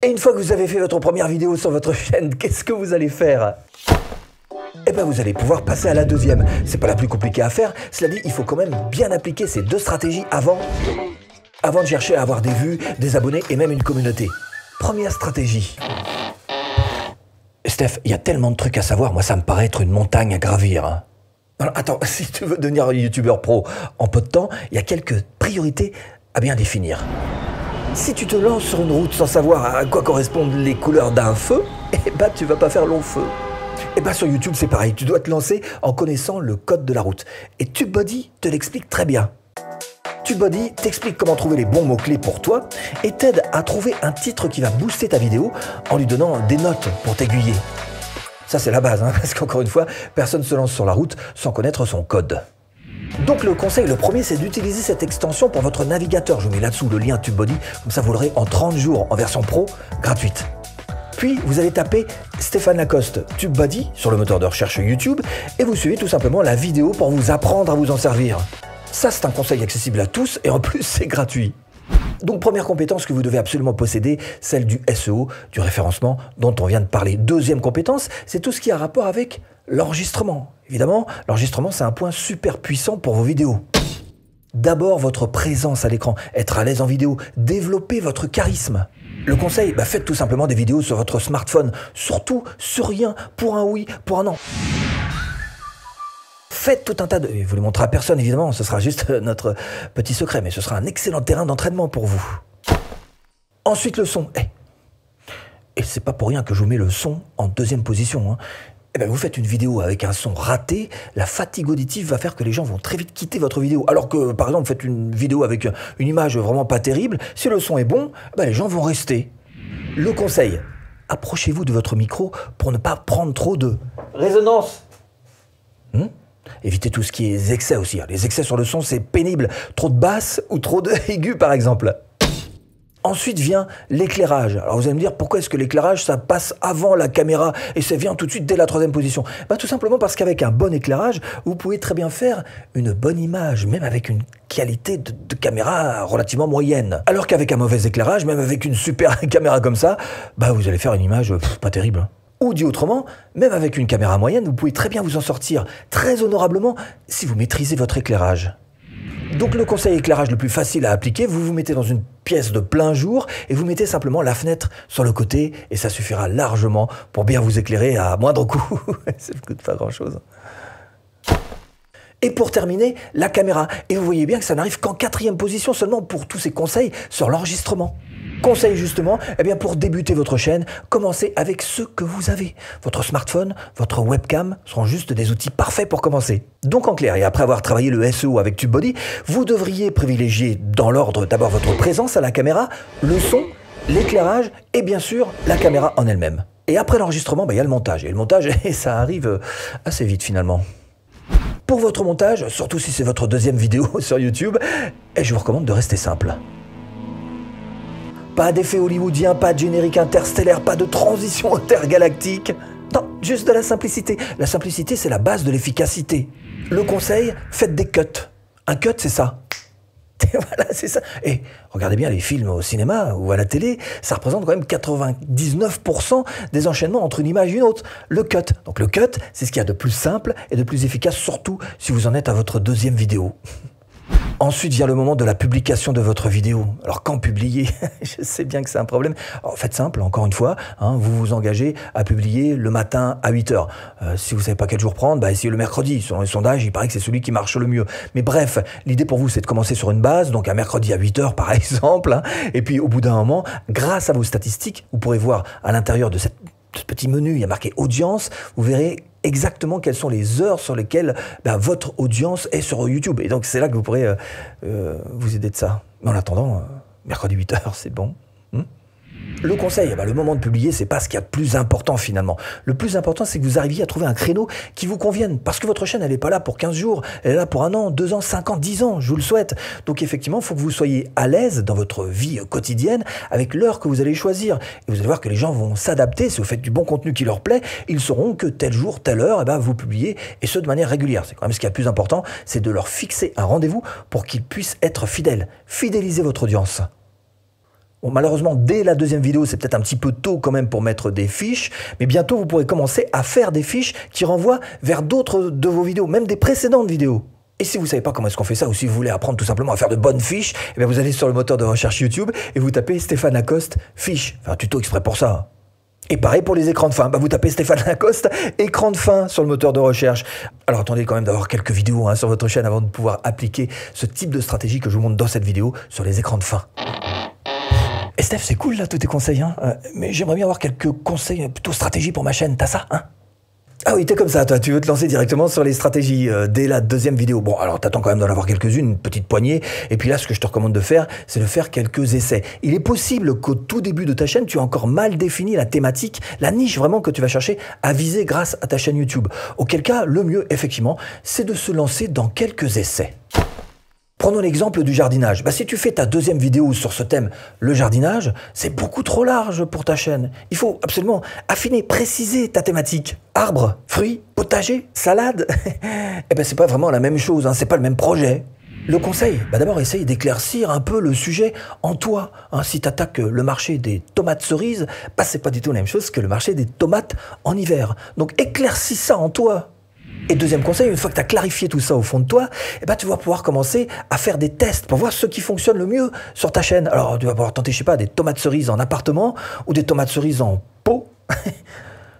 Et une fois que vous avez fait votre première vidéo sur votre chaîne, qu'est-ce que vous allez faire? Eh bien, vous allez pouvoir passer à la deuxième. C'est pas la plus compliquée à faire. Cela dit, il faut quand même bien appliquer ces deux stratégies avant de chercher à avoir des vues, des abonnés et même une communauté. Première stratégie. Steph, il y a tellement de trucs à savoir. Moi, ça me paraît être une montagne à gravir. Alors, attends, si tu veux devenir youtubeur pro en peu de temps, il y a quelques priorités à bien définir. Si tu te lances sur une route sans savoir à quoi correspondent les couleurs d'un feu, eh ben tu vas pas faire long feu. Et bien sur YouTube c'est pareil, tu dois te lancer en connaissant le code de la route. Et TubeBuddy te l'explique très bien. TubeBuddy t'explique comment trouver les bons mots-clés pour toi et t'aide à trouver un titre qui va booster ta vidéo en lui donnant des notes pour t'aiguiller. Ça c'est la base, parce qu'encore une fois, personne ne se lance sur la route sans connaître son code. Donc le conseil, le premier, c'est d'utiliser cette extension pour votre navigateur. Je vous mets là-dessous le lien TubeBuddy, comme ça vous l'aurez en 30 jours en version pro, gratuite. Puis vous allez taper Stéphane Lacoste TubeBuddy sur le moteur de recherche YouTube et vous suivez tout simplement la vidéo pour vous apprendre à vous en servir. Ça c'est un conseil accessible à tous et en plus c'est gratuit. Donc première compétence que vous devez absolument posséder, celle du SEO, du référencement dont on vient de parler. Deuxième compétence, c'est tout ce qui a rapport avec l'enregistrement. Évidemment, l'enregistrement c'est un point super puissant pour vos vidéos. D'abord votre présence à l'écran, être à l'aise en vidéo, développer votre charisme. Le conseil, faites tout simplement des vidéos sur votre smartphone, surtout sur rien, pour un oui, pour un non. Faites tout un tas de... Vous ne le montrez à personne évidemment, ce sera juste notre petit secret, mais ce sera un excellent terrain d'entraînement pour vous. Ensuite le son. Et c'est pas pour rien que je vous mets le son en deuxième position. Vous faites une vidéo avec un son raté, la fatigue auditive va faire que les gens vont très vite quitter votre vidéo. Alors que, par exemple, vous faites une vidéo avec une image vraiment pas terrible, si le son est bon, les gens vont rester. Le conseil, approchez-vous de votre micro pour ne pas prendre trop de résonance. Évitez tout ce qui est excès aussi. Les excès sur le son, c'est pénible. Trop de basse ou trop de aigu, par exemple. Ensuite vient l'éclairage. Alors vous allez me dire, pourquoi est-ce que l'éclairage, ça passe avant la caméra et ça vient tout de suite dès la troisième position? Tout simplement parce qu'avec un bon éclairage, vous pouvez très bien faire une bonne image, même avec une qualité de caméra relativement moyenne. Alors qu'avec un mauvais éclairage, même avec une super caméra comme ça, vous allez faire une image pas terrible. Ou dit autrement, même avec une caméra moyenne, vous pouvez très bien vous en sortir très honorablement si vous maîtrisez votre éclairage. Donc le conseil éclairage le plus facile à appliquer, vous vous mettez dans une pièce de plein jour et vous mettez simplement la fenêtre sur le côté et ça suffira largement pour bien vous éclairer à moindre coût. Ça ne coûte pas grand-chose. Et pour terminer, la caméra. Et vous voyez bien que ça n'arrive qu'en 4e position seulement pour tous ces conseils sur l'enregistrement. Conseil justement, pour débuter votre chaîne, commencez avec ce que vous avez. Votre smartphone, votre webcam seront juste des outils parfaits pour commencer. Donc en clair, et après avoir travaillé le SEO avec TubeBuddy, vous devriez privilégier dans l'ordre d'abord votre présence à la caméra, le son, l'éclairage et bien sûr la caméra en elle-même. Et après l'enregistrement, il y a le montage. Et le montage, ça arrive assez vite finalement. Pour votre montage, surtout si c'est votre deuxième vidéo sur YouTube, je vous recommande de rester simple. Pas d'effet hollywoodien, pas de générique interstellaire, pas de transition intergalactique. Non, juste de la simplicité. La simplicité, c'est la base de l'efficacité. Le conseil, faites des cuts. Un cut, c'est ça. Voilà, c'est ça. Et regardez bien les films au cinéma ou à la télé, ça représente quand même 99% des enchaînements entre une image et une autre. Le cut. Donc le cut, c'est ce qu'il y a de plus simple et de plus efficace, surtout si vous en êtes à votre deuxième vidéo. Ensuite vient le moment de la publication de votre vidéo. Alors quand publier? Je sais bien que c'est un problème. Alors faites simple, encore une fois, vous vous engagez à publier le matin à 8 h. Si vous ne savez pas quel jour prendre, essayez le mercredi. Selon les sondages, il paraît que c'est celui qui marche le mieux. Mais bref, l'idée pour vous, c'est de commencer sur une base, donc un mercredi à 8 h par exemple. Et puis au bout d'un moment, grâce à vos statistiques, vous pourrez voir à l'intérieur de ce petit menu, il y a marqué audience, vous verrez exactement quelles sont les heures sur lesquelles votre audience est sur YouTube. Et donc c'est là que vous pourrez vous aider de ça. Mais en attendant, mercredi 8 h, c'est bon. Le conseil, le moment de publier, c'est pas ce qu'il y a de plus important finalement. Le plus important, c'est que vous arriviez à trouver un créneau qui vous convienne. Parce que votre chaîne, elle n'est pas là pour 15 jours, elle est là pour 1 an, 2 ans, 5 ans, 10 ans, je vous le souhaite. Donc effectivement, il faut que vous soyez à l'aise dans votre vie quotidienne avec l'heure que vous allez choisir. Et vous allez voir que les gens vont s'adapter. Si vous faites du bon contenu qui leur plaît, ils sauront que tel jour, telle heure, vous publiez, et ce de manière régulière. C'est quand même ce qui est le plus important, c'est de leur fixer un rendez-vous pour qu'ils puissent être fidèles. Fidélisez votre audience. Bon, malheureusement, dès la deuxième vidéo, c'est peut-être un petit peu tôt quand même pour mettre des fiches, mais bientôt vous pourrez commencer à faire des fiches qui renvoient vers d'autres de vos vidéos, même des précédentes vidéos. Et si vous ne savez pas comment est-ce qu'on fait ça, ou si vous voulez apprendre tout simplement à faire de bonnes fiches, eh bien vous allez sur le moteur de recherche YouTube et vous tapez Stéphane Lacoste fiches. Enfin, un tuto exprès pour ça. Et pareil pour les écrans de fin, vous tapez Stéphane Lacoste, écran de fin sur le moteur de recherche. Alors attendez quand même d'avoir quelques vidéos sur votre chaîne avant de pouvoir appliquer ce type de stratégie que je vous montre dans cette vidéo sur les écrans de fin. Et Steph, c'est cool là tous tes conseils, mais j'aimerais bien avoir quelques conseils plutôt stratégie pour ma chaîne, t'as ça, Ah oui, t'es comme ça, toi, tu veux te lancer directement sur les stratégies dès la deuxième vidéo. Bon, alors t'attends quand même d'en avoir quelques-unes, une petite poignée, et puis là, ce que je te recommande de faire, c'est de faire quelques essais. Il est possible qu'au tout début de ta chaîne, tu as encore mal défini la thématique, la niche vraiment que tu vas chercher à viser grâce à ta chaîne YouTube. Auquel cas, le mieux, effectivement, c'est de se lancer dans quelques essais. Prenons l'exemple du jardinage. Si tu fais ta deuxième vidéo sur ce thème, le jardinage, c'est beaucoup trop large pour ta chaîne. Il faut absolument affiner, préciser ta thématique. Arbres, fruits, potager, salade. Eh ben, c'est pas vraiment la même chose, c'est pas le même projet. Le conseil, d'abord essaye d'éclaircir un peu le sujet en toi. Si tu attaques le marché des tomates cerises, c'est pas du tout la même chose que le marché des tomates en hiver. Donc éclaircis ça en toi. Et deuxième conseil, une fois que tu as clarifié tout ça au fond de toi, tu vas pouvoir commencer à faire des tests pour voir ce qui fonctionne le mieux sur ta chaîne. Alors tu vas pouvoir tenter, je sais pas, des tomates cerises en appartement ou des tomates cerises en pot.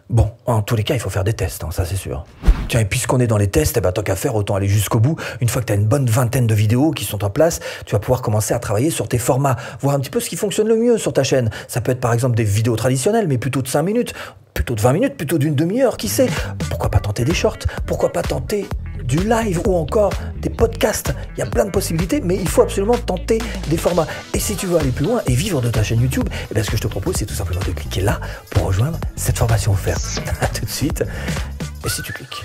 Bon, en tous les cas, il faut faire des tests, ça c'est sûr. Tiens, et puisqu'on est dans les tests, tant qu'à faire, autant aller jusqu'au bout. Une fois que tu as une bonne vingtaine de vidéos qui sont en place, tu vas pouvoir commencer à travailler sur tes formats, voir un petit peu ce qui fonctionne le mieux sur ta chaîne. Ça peut être par exemple des vidéos traditionnelles, mais plutôt de 5 minutes, plutôt de 20 minutes, plutôt d'une demi-heure, qui sait. Pourquoi pas tenter des shorts? Pourquoi pas tenter du live ou encore des podcasts? Il y a plein de possibilités, mais il faut absolument tenter des formats. Et si tu veux aller plus loin et vivre de ta chaîne YouTube, ce que je te propose, c'est tout simplement de cliquer là pour rejoindre cette formation offerte. À tout de suite. Et si tu cliques.